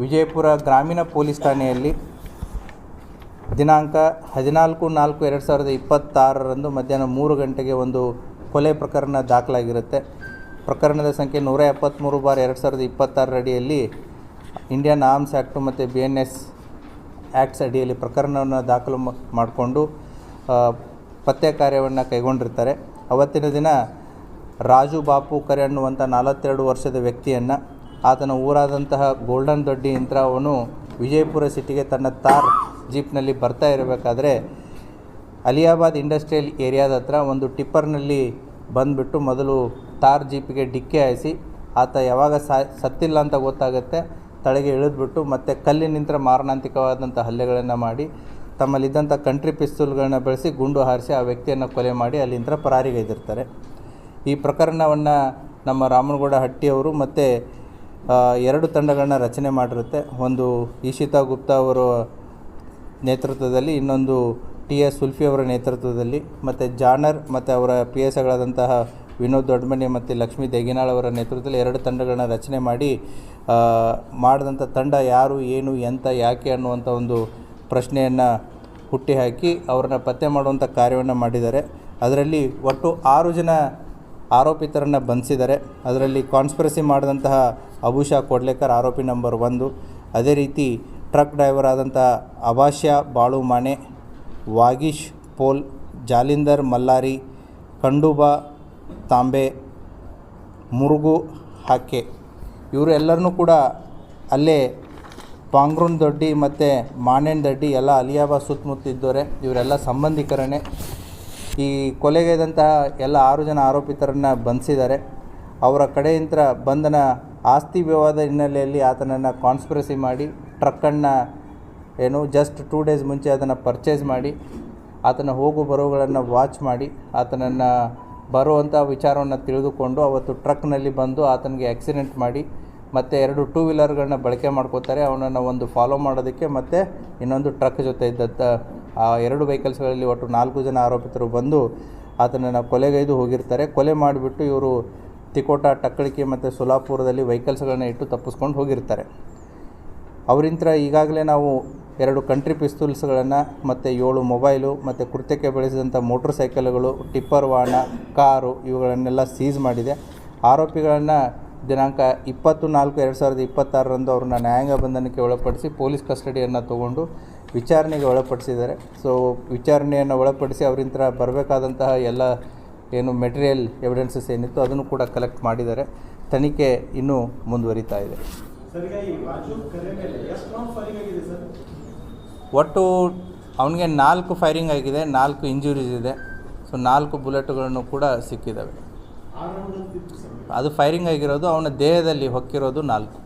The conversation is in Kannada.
ವಿಜಯಪುರ ಗ್ರಾಮೀಣ ಪೊಲೀಸ್ ಠಾಣೆಯಲ್ಲಿ ದಿನಾಂಕ 14/4/2026 ಮಧ್ಯಾಹ್ನ 3 ಗಂಟೆಗೆ ಒಂದು ಕೊಲೆ ಪ್ರಕರಣ ದಾಖಲಾಗಿರುತ್ತೆ. ಪ್ರಕರಣದ ಸಂಖ್ಯೆ 173/2026 ಅಡಿಯಲ್ಲಿ ಇಂಡಿಯನ್ ಆರ್ಮ್ಸ್ ಆ್ಯಕ್ಟು ಮತ್ತು BNS ಆ್ಯಕ್ಟ್ಸ್ ಅಡಿಯಲ್ಲಿ ಪ್ರಕರಣವನ್ನು ದಾಖಲು ಮಾಡಿಕೊಂಡು ಪತ್ತೆ ಕಾರ್ಯವನ್ನು ಕೈಗೊಂಡಿರ್ತಾರೆ. ಅವತ್ತಿನ ದಿನ ರಾಜು ಬಾಪು ಕರೆ ಅನ್ನುವಂಥ 42 ವರ್ಷದ ವ್ಯಕ್ತಿಯನ್ನು ಆತನ ಊರಾದಂತಹ ಗೋಲ್ಡನ್ ದೊಡ್ಡಿ ಯಂತ್ರ ಅವನು ವಿಜಯಪುರ ಸಿಟಿಗೆ ತನ್ನ ತಾರ್ ಜೀಪ್ನಲ್ಲಿ ಬರ್ತಾ ಇರಬೇಕಾದ್ರೆ ಅಲಿಯಾಬಾದ್ ಇಂಡಸ್ಟ್ರಿಯಲ್ ಏರಿಯಾದ ಹತ್ರ ಒಂದು ಟಿಪ್ಪರ್ನಲ್ಲಿ ಬಂದುಬಿಟ್ಟು ಮೊದಲು ತಾರ್ ಜೀಪಿಗೆ ಡಿಕ್ಕಿ ಹಾಯಿಸಿ ಆತ ಯಾವಾಗ ಸತ್ತಿಲ್ಲ ಅಂತ ಗೊತ್ತಾಗುತ್ತೆ ತಳಗೆ ಇಳಿದ್ಬಿಟ್ಟು ಮತ್ತು ಕಲ್ಲಿನಿಂದ ಮಾರಣಾಂತಿಕವಾದಂಥ ಹಲ್ಲೆಗಳನ್ನು ಮಾಡಿ ತಮ್ಮಲ್ಲಿದ್ದಂಥ ಕಂಟ್ರಿ ಪಿಸ್ತೂಲ್ಗಳನ್ನ ಬಳಸಿ ಗುಂಡು ಹಾರಿಸಿ ಆ ವ್ಯಕ್ತಿಯನ್ನು ಕೊಲೆ ಮಾಡಿ ಅಲ್ಲಿಂದ ಪರಾರಿಗೈದಿರ್ತಾರೆ. ಈ ಪ್ರಕರಣವನ್ನು ನಮ್ಮ ರಾಮನಗೌಡ ಹಟ್ಟಿಯವರು ಮತ್ತು 2 ತಂಡಗಳನ್ನ ರಚನೆ ಮಾಡಿರುತ್ತೆ. ಒಂದು ಈಶಿತಾ ಗುಪ್ತಾ ಅವರ ನೇತೃತ್ವದಲ್ಲಿ, ಇನ್ನೊಂದು TS ಸುಲ್ಫಿ ಅವರ ನೇತೃತ್ವದಲ್ಲಿ, ಮತ್ತು ಜಾನರ್ ಮತ್ತು ಅವರ PSಗಳಾದಂತಹ ವಿನೋದ್ ದೊಡ್ಡಮನಿ ಮತ್ತು ಲಕ್ಷ್ಮೀ ದೇಗಿನಾಳ್ ಅವರ ನೇತೃತ್ವದಲ್ಲಿ 2 ತಂಡಗಳನ್ನ ರಚನೆ ಮಾಡಿ ಮಾಡಿದಂಥ ತಂಡ ಯಾರು, ಏನು, ಎಂತ, ಯಾಕೆ ಅನ್ನುವಂಥ ಒಂದು ಪ್ರಶ್ನೆಯನ್ನು ಹುಟ್ಟಿಹಾಕಿ ಅವರನ್ನು ಪತ್ತೆ ಮಾಡುವಂಥ ಕಾರ್ಯವನ್ನು ಮಾಡಿದ್ದಾರೆ. ಅದರಲ್ಲಿ ಒಟ್ಟು 6 ಜನ ಆರೋಪಿತರನ್ನು ಬಂಧಿಸಿದ್ದಾರೆ. ಅದರಲ್ಲಿ ಕಾನ್ಸ್ಪಿರಸಿ ಮಾಡಿದಂತಹ ಅಬುಷಾ ಕೊಡ್ಲೇಕರ್ ಆರೋಪಿ ನಂಬರ್ 1. ಅದೇ ರೀತಿ ಟ್ರಕ್ ಡ್ರೈವರ್ ಆದಂಥ ಅಭಾಷ್ಯ ಬಾಳು ಮಾನೆ, ವಾಗೀಶ್ ಪೋಲ್, ಜಾಲಿಂದರ್ ಮಲ್ಲಾರಿ, ಖಂಡೂಬಾ ತಾಂಬೆ, ಮುರುಗು ಹಾಕೆ ಇವರು ಎಲ್ಲರನ್ನೂ ಕೂಡ ಅಲ್ಲೇ ಪಾಂಗ್ರೂನ್ ದೊಡ್ಡಿ ಮತ್ತು ಮಾನೇನ್ ದೊಡ್ಡಿ ಎಲ್ಲ ಅಲಿಯಾಬಾದ್ ಸುತ್ತಮುತ್ತ ಇದ್ದವರೆ. ಇವರೆಲ್ಲ ಸಂಬಂಧಿಕರೇ. ಈ ಕೊಲೆಗೈದಂತಹ ಎಲ್ಲ 6 ಜನ ಆರೋಪಿತರನ್ನು ಬಂಧಿಸಿದ್ದಾರೆ. ಅವರ ಕಡೆಯಿಂದ ಬಂಧನ ಆಸ್ತಿ ವಿವಾದ ಹಿನ್ನೆಲೆಯಲ್ಲಿ ಆತನನ್ನು ಕಾನ್ಸ್ಪಿರಸಿ ಮಾಡಿ ಟ್ರಕ್ಕನ್ನು ಜಸ್ಟ್ 2 ಡೇಸ್ ಮುಂಚೆ ಅದನ್ನು ಪರ್ಚೇಸ್ ಮಾಡಿ ಆತನ ಹೋಗು ಬರೋಗಳನ್ನು ವಾಚ್ ಮಾಡಿ ಆತನನ್ನು ಬರುವಂಥ ವಿಚಾರವನ್ನು ತಿಳಿದುಕೊಂಡು ಅವತ್ತು ಟ್ರಕ್ನಲ್ಲಿ ಬಂದು ಆತನಿಗೆ ಆಕ್ಸಿಡೆಂಟ್ ಮಾಡಿ ಮತ್ತು 2 ಟೂ ವೀಲರ್ಗಳನ್ನ ಬಳಕೆ ಮಾಡ್ಕೋತಾರೆ. ಅವನನ್ನು ಒಂದು ಫಾಲೋ ಮಾಡೋದಕ್ಕೆ ಮತ್ತು ಇನ್ನೊಂದು ಟ್ರಕ್ ಜೊತೆ ಇದ್ದಂಥ ಆ 2 ವೆಹಿಕಲ್ಸ್ಗಳಲ್ಲಿ ಒಟ್ಟು 4 ಜನ ಆರೋಪಿತರು ಬಂದು ಆತನನ್ನು ಕೊಲೆಗೈದು ಹೋಗಿರ್ತಾರೆ. ಕೊಲೆ ಮಾಡಿಬಿಟ್ಟು ಇವರು ತಿಕೋಟ, ಟಕ್ಕಳಿಕೆ ಮತ್ತು ಸೋಲಾಪುರದಲ್ಲಿ ವೆಹಿಕಲ್ಸ್ಗಳನ್ನ ಇಟ್ಟು ತಪ್ಪಿಸ್ಕೊಂಡು ಹೋಗಿರ್ತಾರೆ. ಅವರಿಂತ್ರ ಈಗಾಗಲೇ ನಾವು 2 ಕಂಟ್ರಿ ಪಿಸ್ತೂಲ್ಸ್ಗಳನ್ನು ಮತ್ತು 7 ಮೊಬೈಲು ಮತ್ತು ಕೃತ್ಯಕ್ಕೆ ಬಳಸಿದಂಥ ಮೋಟ್ರ್ ಸೈಕಲ್ಗಳು, ಟಿಪ್ಪರ್ ವಾಹನ, ಕಾರು ಇವುಗಳನ್ನೆಲ್ಲ ಸೀಸ್ ಮಾಡಿದೆ. ಆರೋಪಿಗಳನ್ನು ದಿನಾಂಕ 20/4/2026 ಅವ್ರನ್ನ ನ್ಯಾಯಾಂಗ ಬಂಧನಕ್ಕೆ ಒಳಪಡಿಸಿ ಪೊಲೀಸ್ ಕಸ್ಟಡಿಯನ್ನು ತಗೊಂಡು ವಿಚಾರಣೆಗೆ ಒಳಪಡಿಸಿದ್ದಾರೆ. ಸೊ ವಿಚಾರಣೆಯನ್ನು ಒಳಪಡಿಸಿ ಅವರಿಂತ್ರ ಬರಬೇಕಾದಂತಹ ಎಲ್ಲ ಏನು ಮೆಟೀರಿಯಲ್ ಎವಿಡೆನ್ಸಸ್ ಏನಿತ್ತು ಅದನ್ನು ಕೂಡ ಕಲೆಕ್ಟ್ ಮಾಡಿದ್ದಾರೆ. ತನಿಖೆ ಇನ್ನೂ ಮುಂದುವರಿತಾ ಇದೆ. ಒಟ್ಟು ಅವನಿಗೆ 4 ಫೈರಿಂಗ್ ಆಗಿದೆ, 4 ಇಂಜುರೀಸ್ ಇದೆ. ಸೊ 4 ಬುಲೆಟ್ಗಳನ್ನು ಕೂಡ ಸಿಕ್ಕಿದ್ದಾವೆ. ಅದು ಫೈರಿಂಗ್ ಆಗಿರೋದು, ಅವನ ದೇಹದಲ್ಲಿ ಹೊಕ್ಕಿರೋದು 4.